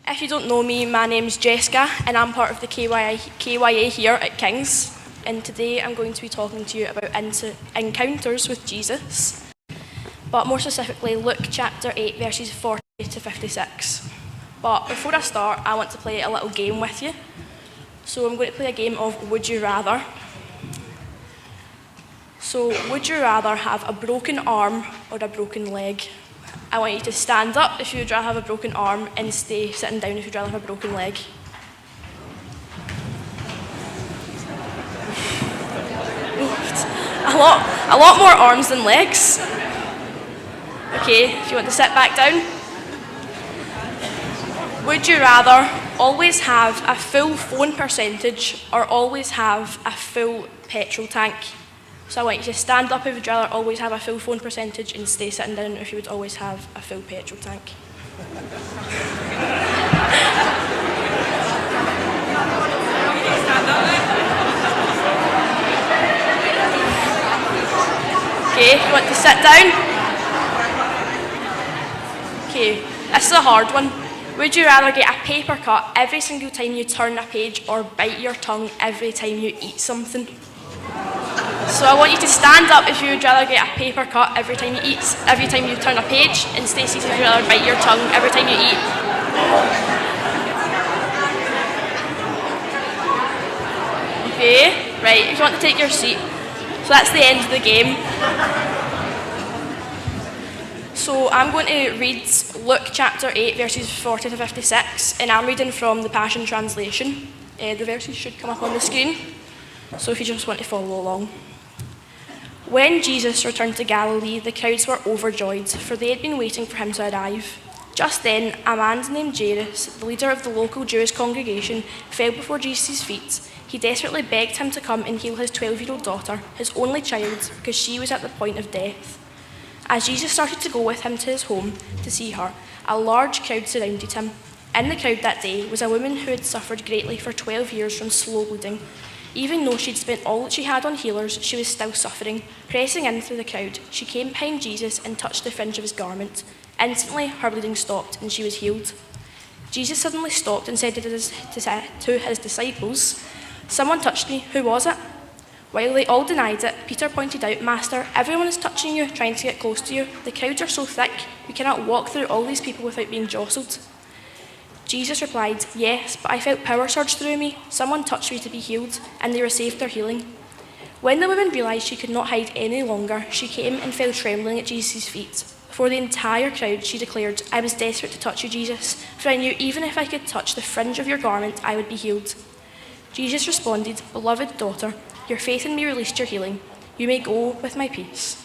If you don't know me, my name's Jessica and I'm part of the KYA here at King's. And today I'm going to be talking to you about encounters with Jesus, but more specifically Luke chapter 8 verses 40 to 56. But before I start, I want to play a little game with you. So I'm going to play a game of Would You Rather. So would you rather have a broken arm or a broken leg? I want you to stand up if you would rather have a broken arm and stay sitting down if you'd rather have a broken leg. A lot more arms than legs. Okay, if you want to sit back down. Would you rather always have a full phone percentage or always have a full petrol tank? So I want you to stand up if you'd rather always have a full phone percentage and stay sitting down if you would always have a full petrol tank. Okay, if you want to sit down. Okay, this is a hard one. Would you rather get a paper cut every single time you turn a page or bite your tongue every time you eat something? So I want you to stand up if you would rather get a paper cut every time you turn a page, and stay seated if you would rather bite your tongue every time you eat. Okay, right, if you want to take your seat. So that's the end of the game. So I'm going to read Luke chapter 8 verses 40 to 56, and I'm reading from the Passion Translation. The verses should come up on the screen, so if you just want to follow along. When Jesus returned to Galilee, the crowds were overjoyed, for they had been waiting for him to arrive. Just then, a man named Jairus, the leader of the local Jewish congregation, fell before Jesus' feet. He desperately begged him to come and heal his 12-year-old daughter, his only child, because she was at the point of death. As Jesus started to go with him to his home to see her, a large crowd surrounded him. In the crowd that day was a woman who had suffered greatly for 12 years from slow bleeding. Even though she'd spent all that she had on healers, she was still suffering. Pressing in through the crowd, she came behind Jesus and touched the fringe of his garment. Instantly, her bleeding stopped and she was healed. Jesus suddenly stopped and said to his disciples, "Someone touched me. Who was it?" While they all denied it, Peter pointed out, "Master, everyone is touching you, trying to get close to you. The crowds are so thick, we cannot walk through all these people without being jostled." Jesus replied, "Yes, but I felt power surge through me. Someone touched me to be healed, and they received their healing." When the woman realised she could not hide any longer, she came and fell trembling at Jesus' feet. Before the entire crowd, she declared, "I was desperate to touch you, Jesus, for I knew even if I could touch the fringe of your garment, I would be healed." Jesus responded, "Beloved daughter, your faith in me released your healing. You may go with my peace."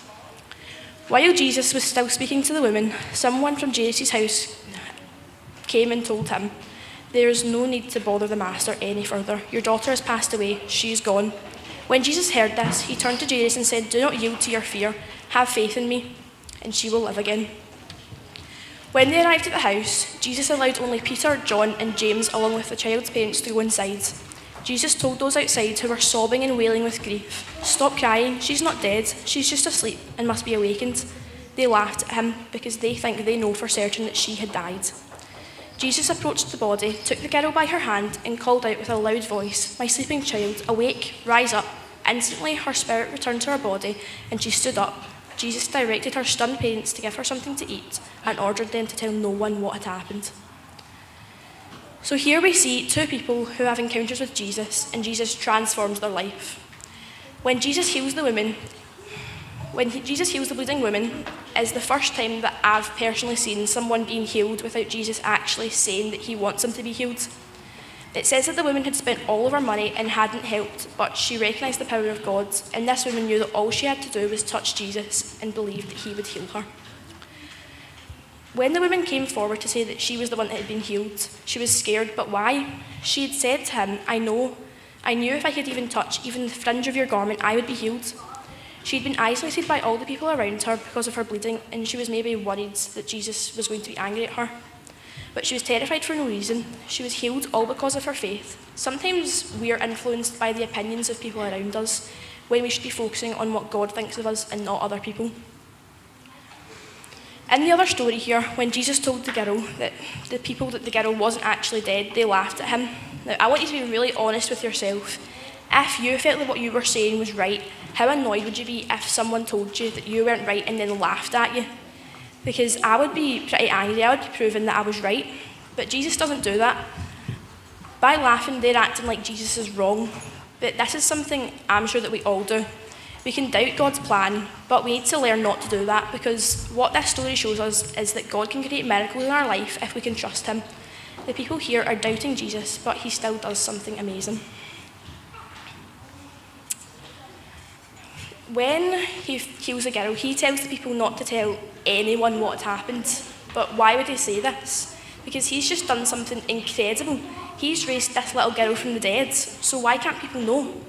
While Jesus was still speaking to the woman, someone from Jairus' house came and told him, "There is no need to bother the master any further. Your daughter has passed away. She is gone." When Jesus heard this, he turned to Jairus and said, "Do not yield to your fear. Have faith in me, and she will live again." When they arrived at the house, Jesus allowed only Peter, John, and James, along with the child's parents, to go inside. Jesus told those outside who were sobbing and wailing with grief, "Stop crying. She's not dead. She's just asleep and must be awakened." They laughed at him because they think they know for certain that she had died. Jesus approached the body, took the girl by her hand, and called out with a loud voice, "My sleeping child, awake, rise up." Instantly, her spirit returned to her body, and she stood up. Jesus directed her stunned parents to give her something to eat and ordered them to tell no one what had happened. So here we see two people who have encounters with Jesus, and Jesus transforms their life. When Jesus heals the bleeding woman, is the first time that I've personally seen someone being healed without Jesus actually saying that he wants them to be healed. It says that the woman had spent all of her money and hadn't helped, but she recognised the power of God, and this woman knew that all she had to do was touch Jesus and believed that he would heal her. When the woman came forward to say that she was the one that had been healed, she was scared, but why? She had said to him, I knew if I could even touch even the fringe of your garment, I would be healed." She'd been isolated by all the people around her because of her bleeding, and she was maybe worried that Jesus was going to be angry at her. But she was terrified for no reason. She was healed all because of her faith. Sometimes we are influenced by the opinions of people around us, when we should be focusing on what God thinks of us and not other people. In the other story here, when Jesus told the girl that the people that the girl wasn't actually dead, they laughed at him. Now, I want you to be really honest with yourself. If you felt that what you were saying was right, how annoyed would you be if someone told you that you weren't right and then laughed at you? Because I would be pretty angry. I would be proving that I was right. But Jesus doesn't do that. By laughing, they're acting like Jesus is wrong. But this is something I'm sure that we all do. We can doubt God's plan, but we need to learn not to do that, because what this story shows us is that God can create miracles in our life if we can trust him. The people here are doubting Jesus, but he still does something amazing. When he heals a girl, he tells the people not to tell anyone what had happened. But why would he say this? Because he's just done something incredible. He's raised this little girl from the dead, so why can't people know?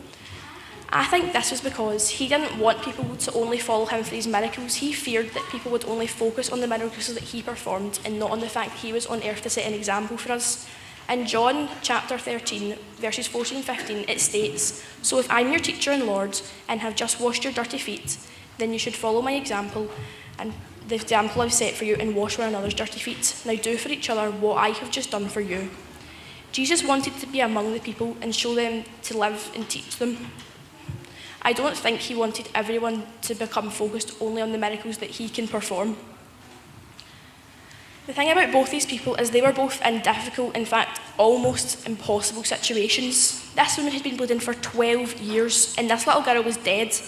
I think this was because he didn't want people to only follow him for these miracles. He feared that people would only focus on the miracles that he performed and not on the fact that he was on earth to set an example for us. In John chapter 13, verses 14 and 15, it states, "So if I'm your teacher and Lord and have just washed your dirty feet, then you should follow my example and the example I've set for you and wash one another's dirty feet. Now do for each other what I have just done for you." Jesus wanted to be among the people and show them to live and teach them. I don't think he wanted everyone to become focused only on the miracles that he can perform. The thing about both these people is they were both in difficult, in fact, almost impossible situations. This woman had been bleeding for 12 years, and this little girl was dead.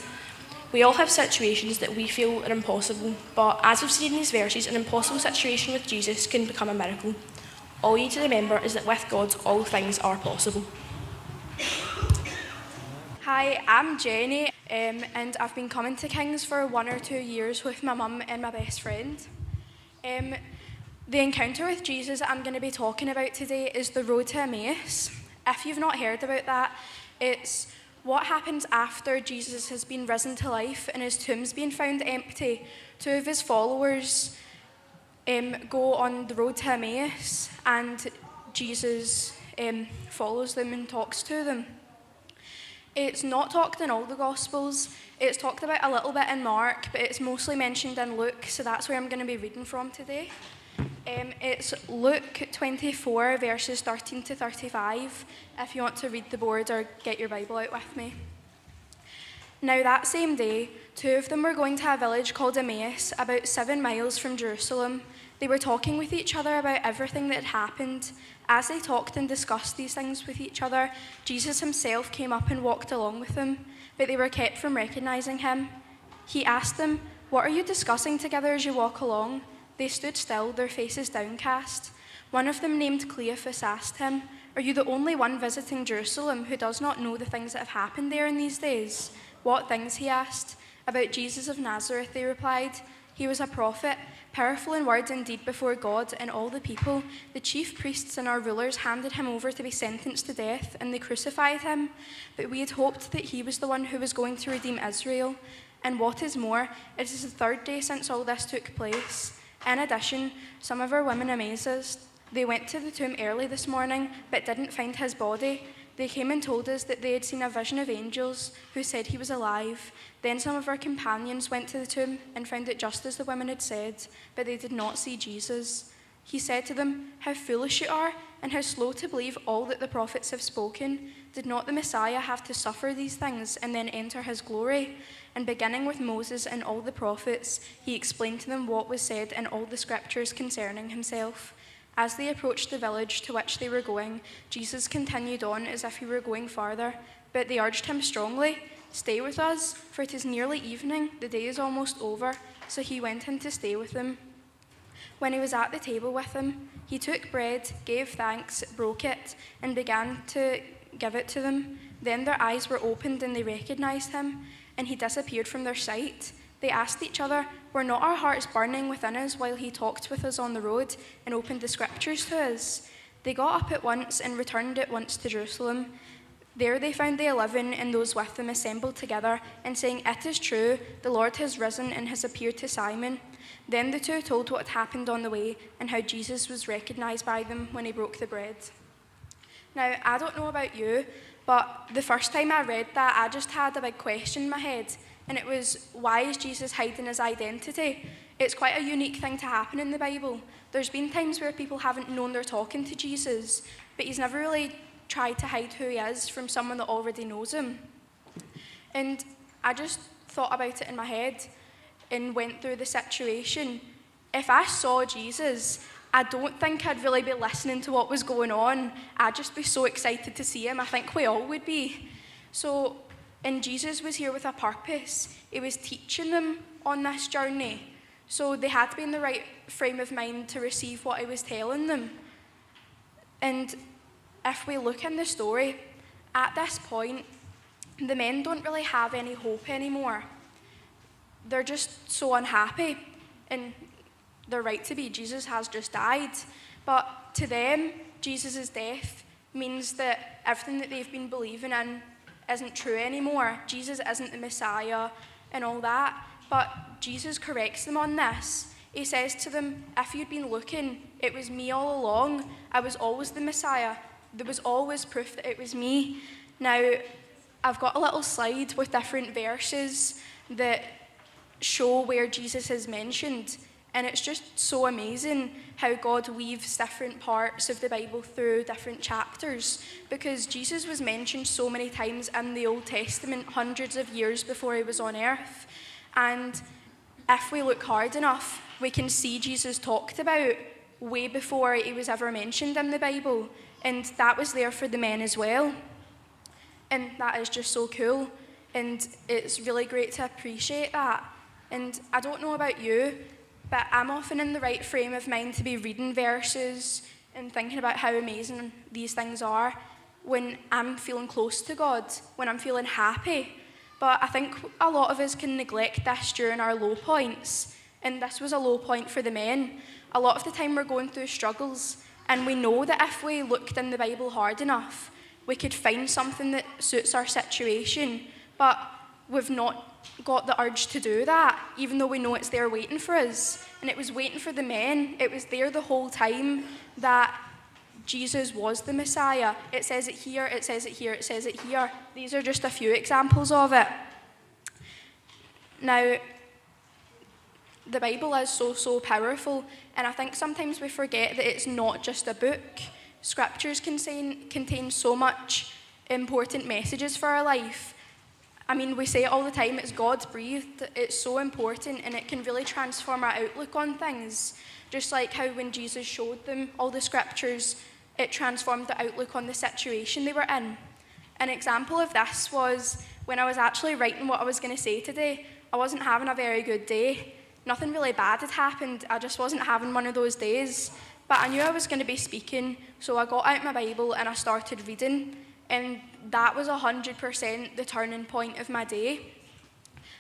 We all have situations that we feel are impossible, but as we've seen in these verses, an impossible situation with Jesus can become a miracle. All you need to remember is that with God, all things are possible. Hi, I'm Jenny, and I've been coming to King's for 1 or 2 years with my mum and my best friend. The encounter with Jesus that I'm going to be talking about today is the road to Emmaus. If you've not heard about that, it's what happens after Jesus has been risen to life and his tomb's been found empty. 2 of his followers go on the road to Emmaus, and Jesus follows them and talks to them. It's not talked in all the Gospels. It's talked about a little bit in Mark, but it's mostly mentioned in Luke, so that's where I'm going to be reading from today. It's Luke 24, verses 13 to 35, if you want to read the board or get your Bible out with me. Now that same day, 2 of them were going to a village called Emmaus, about 7 miles from Jerusalem. They were talking with each other about everything that had happened. As they talked and discussed these things with each other, Jesus himself came up and walked along with them, but they were kept from recognizing him. He asked them, "What are you discussing together as you walk along?" They stood still, their faces downcast. One of them, named Cleophas, asked him, "Are you the only one visiting Jerusalem who does not know the things that have happened there in these days?" "What things?" he asked. "About Jesus of Nazareth," they replied. "He was a prophet, powerful in word and deed before God and all the people. The chief priests and our rulers handed him over to be sentenced to death, and they crucified him. But we had hoped that he was the one who was going to redeem Israel. And what is more, it is the 3rd day since all this took place. In addition, some of our women amazed us. They went to the tomb early this morning, but didn't find his body. They came and told us that they had seen a vision of angels who said he was alive. Then some of our companions went to the tomb and found it just as the women had said, but they did not see Jesus." He said to them, "How foolish you are, and how slow to believe all that the prophets have spoken. Did not the Messiah have to suffer these things and then enter his glory?" And beginning with Moses and all the prophets, he explained to them what was said in all the scriptures concerning himself. As they approached the village to which they were going, Jesus continued on as if he were going farther, but they urged him strongly, "Stay with us, for it is nearly evening, the day is almost over." So he went in to stay with them. When he was at the table with them, he took bread, gave thanks, broke it, and began to give it to them. Then their eyes were opened and they recognized him, and he disappeared from their sight. They asked each other, "Were not our hearts burning within us while he talked with us on the road and opened the scriptures to us?" They got up at once and returned at once to Jerusalem. There they found the 11 and those with them assembled together and saying, "It is true, the Lord has risen and has appeared to Simon." Then the 2 told what had happened on the way and how Jesus was recognized by them when he broke the bread. Now, I don't know about you, but the first time I read that, I just had a big question in my head. and it was, why is Jesus hiding his identity? It's quite a unique thing to happen in the Bible. There's been times where people haven't known they're talking to Jesus, but he's never really tried to hide who he is from someone that already knows him. And I just thought about it in my head and went through the situation. If I saw Jesus, I don't think I'd really be listening to what was going on. I'd just be so excited to see him. I think we all would be. And Jesus was here with a purpose. He was teaching them on this journey. So they had to be in the right frame of mind to receive what he was telling them. And if we look in the story, at this point, the men don't really have any hope anymore. They're just so unhappy, and they're right to be. Jesus has just died. But to them, Jesus' death means that everything that they've been believing in isn't true anymore. Jesus isn't the Messiah and all that. But Jesus corrects them on this. He says to them, if you'd been looking, it was me all along. I was always the Messiah. There was always proof that it was me. Now, I've got a little slide with different verses that show where Jesus is mentioned. And it's just so amazing how God weaves different parts of the Bible through different chapters, because Jesus was mentioned so many times in the Old Testament, hundreds of years before he was on earth. And if we look hard enough, we can see Jesus talked about way before he was ever mentioned in the Bible. And that was there for the men as well. And that is just so cool. And it's really great to appreciate that. And I don't know about you, but I'm often in the right frame of mind to be reading verses and thinking about how amazing these things are when I'm feeling close to God, when I'm feeling happy. But I think a lot of us can neglect this during our low points. And this was a low point for the men. A lot of the time we're going through struggles, and we know that if we looked in the Bible hard enough, we could find something that suits our situation. But we've not got the urge to do that, even though we know it's there waiting for us. And it was waiting for the men. It was there the whole time that Jesus was the Messiah. It says it here, it says it here, it says it here. These are just a few examples of it. Now, the Bible is so powerful, and I think sometimes we forget that it's not just a book. Scriptures contain so much important messages for our life. I mean, we say it all the time, it's God's breathed, it's so important, and it can really transform our outlook on things. Just like how when Jesus showed them all the scriptures, it transformed the outlook on the situation they were in. An example of this was when I was actually writing what I was going to say today. I wasn't having a very good day. Nothing really bad had happened, I just wasn't having one of those days. But I knew I was going to be speaking, so I got out my Bible and I started reading. And that was 100% the turning point of my day.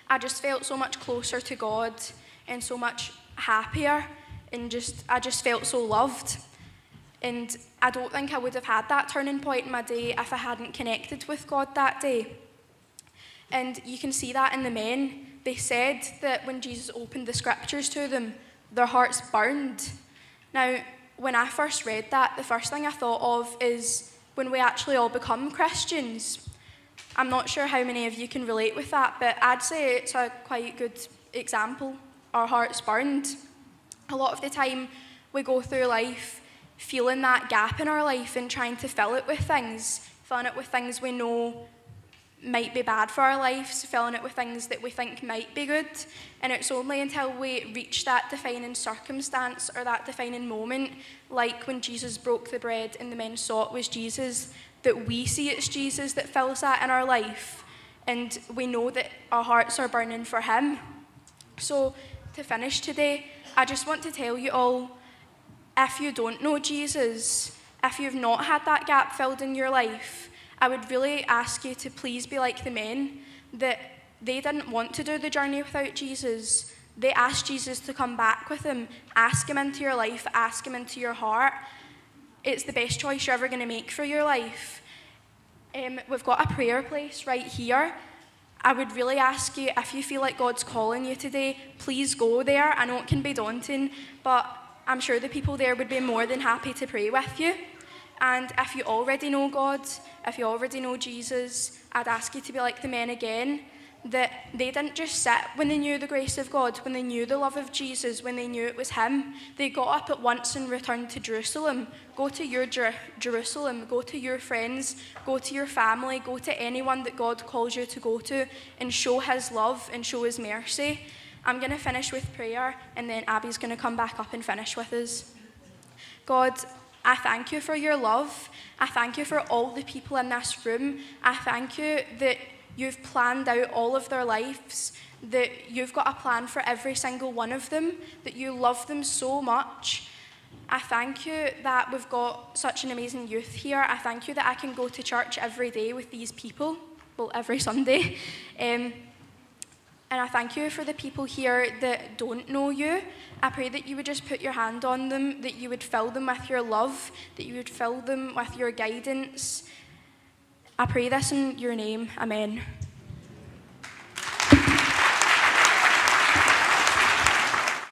I just felt so much closer to God and so much happier, and I just felt so loved. And I don't think I would have had that turning point in my day if I hadn't connected with God that day. And you can see that in the men. They said that when Jesus opened the scriptures to them, their hearts burned. Now, when I first read that, the first thing I thought of is when we actually all become Christians. I'm not sure how many of you can relate with that, but I'd say it's a quite good example. Our hearts burned. A lot of the time we go through life feeling that gap in our life and trying to fill it with things, filling it with things we know might be bad for our lives, filling it with things that we think might be good. And it's only until we reach that defining circumstance or that defining moment, like when Jesus broke the bread and the men saw it was Jesus, that we see it's Jesus that fills that in our life. And we know that our hearts are burning for him. So to finish today, I just want to tell you all, if you don't know Jesus, if you've not had that gap filled in your life, I would really ask you to please be like the men, that they didn't want to do the journey without Jesus. They asked Jesus to come back with them, ask him into your life, ask him into your heart. It's the best choice you're ever going to make for your life. We've got a prayer place right here. I would really ask you, if you feel like God's calling you today, please go there. I know it can be daunting, but I'm sure the people there would be more than happy to pray with you. And if you already know God, if you already know Jesus, I'd ask you to be like the men again, that they didn't just sit when they knew the grace of God, when they knew the love of Jesus, when they knew it was him. They got up at once and returned to Jerusalem. Go to your Jerusalem, go to your friends, go to your family, go to anyone that God calls you to go to, and show his love and show his mercy. I'm going to finish with prayer, and then Abby's going to come back up and finish with us. God, I thank you for your love. I thank you for all the people in this room. I thank you that you've planned out all of their lives, that you've got a plan for every single one of them, that you love them so much. I thank you that we've got such an amazing youth here. I thank you that I can go to church every day with these people, well, every Sunday. And I thank you for the people here that don't know you. I pray that you would just put your hand on them, that you would fill them with your love, that you would fill them with your guidance. I pray this in your name. Amen.